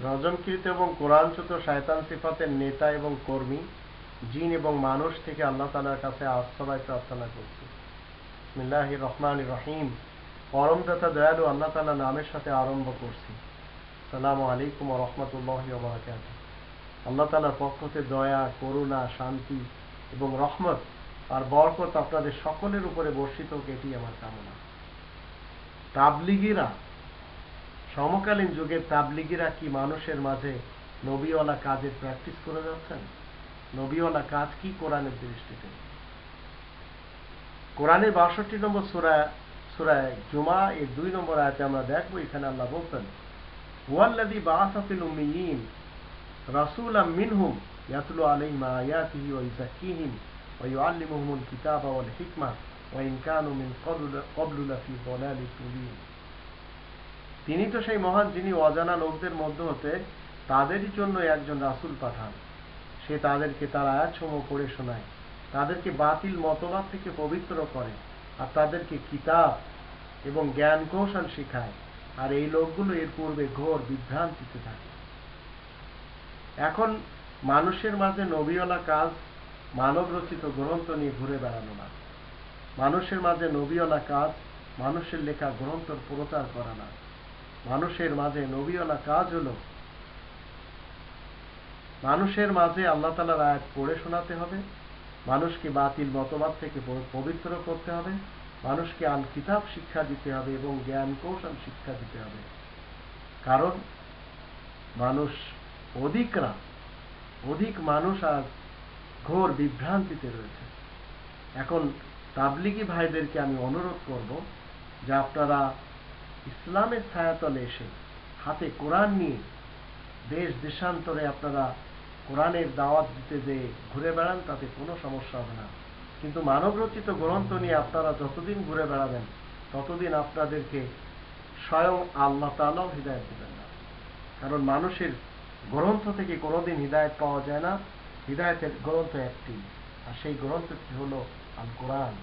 রজমকৃত এবং কোরআনচ্যুত শয়তান সিফাতের নেতা এবং কর্মী জিন এবং মানুষ থেকে আল্লাহ তাআলার কাছে আশ্রয় প্রার্থনা করছি। বিসমিল্লাহির রহমানির রহিম। পরমদাতা দয়ালু আল্লাহ তাআলা নামের সাথে আরম্ভ করছি। আসসালামু আলাইকুম ওয়া রাহমাতুল্লাহি ওয়া বারাকাতুহু। আল্লাহ তাআলার পক্ষ থেকে দয়া, করুণা, শান্তি এবং রহমত আর বরকত আপনাদের সকলের উপরে বর্ষিত হোক, এটি আমার কামনা। তাবলিগীরা, সমকালীন যুগের তাবলিগীরা কি মানুষের মাঝে নবীওয়ালা কাজের প্র্যাকটিস করে যাচ্ছেন? নবীওয়ালা কাজ কি কোরআনের দৃষ্টিতে? কোরআনের ৬২ নম্বর সূরা জুমা এর ২ নম্বর আয়াতে আমরা দেখব, এখানে আল্লাহ বলতেন, হুয়াল্লাযী বাআসা ফিল উম্মিয়িন রাসূলাম মিনহুম ইয়াতলু আলাইহিম আয়াতিহি ওয়া ইউযাক্কিহিম ওয়া ইউআল্লিমুহুমুল কিতাবা ওয়াল হিকমা ওয়া ইন কানু মিন ক্বাবলু লাফী দালালিন মুবিন। তিনি তো সেই মহান যিনি অজানা লোকদের মধ্য হতে তাদেরই জন্য একজন রাসূল পাঠান। সে তাদেরকে তার আয়াতসমূহ পড়ে শোনায়, তাদেরকে বাতিল মতবাদ থেকে পবিত্র করে, আর তাদেরকে কিতাব এবং জ্ঞান কৌশল শিখায়। আর এই লোকগুলো এর পূর্বে ঘোর বিভ্রান্তিতে থাকে। এখন মানুষের মাঝে নবীওয়ালা কাজ মানব রচিত গ্রন্থ নিয়ে ঘুরে বেড়ানো না। মানুষের মাঝে নবীওয়ালা কাজ মানুষের লেখা গ্রন্থের প্রচার করা না। মানুষের মাঝে নবীওয়ালা কাজ হলো মানুষের মাঝে আল্লাহ তাআলার আয়াত পড়ে শোনাতে হবে, মানুষকে বাতিল মতবাদ থেকে পবিত্র করতে হবে, মানুষকে আল কিতাব শিক্ষা দিতে হবে এবং জ্ঞান কৌশল শিক্ষা দিতে হবে। কারণ মানুষ অধিক মানুষ আজ ঘোর বিভ্রান্তিতে রয়েছে। এখন তাবলিগী ভাইদেরকে আমি অনুরোধ করব যে আপনারা ইসলামের ছায়াতলে এসে হাতে কোরআন নিয়ে দেশ দেশান্তরে আপনারা কোরআনের দাওয়াত দিতে যে ঘুরে বেড়ান, তাতে কোনো সমস্যা হবে না। কিন্তু মানবরচিত গ্রন্থ নিয়ে আপনারা যতদিন ঘুরে বেড়াবেন ততদিন আপনাদেরকে স্বয়ং আল্লাহ তাআলাও হিদায়াত দেবেন না। কারণ মানুষের গ্রন্থ থেকে কোনোদিন হিদায়াত পাওয়া যায় না। হিদায়াতের গ্রন্থ একটি, আর সেই গ্রন্থটি হলো আল কোরআন।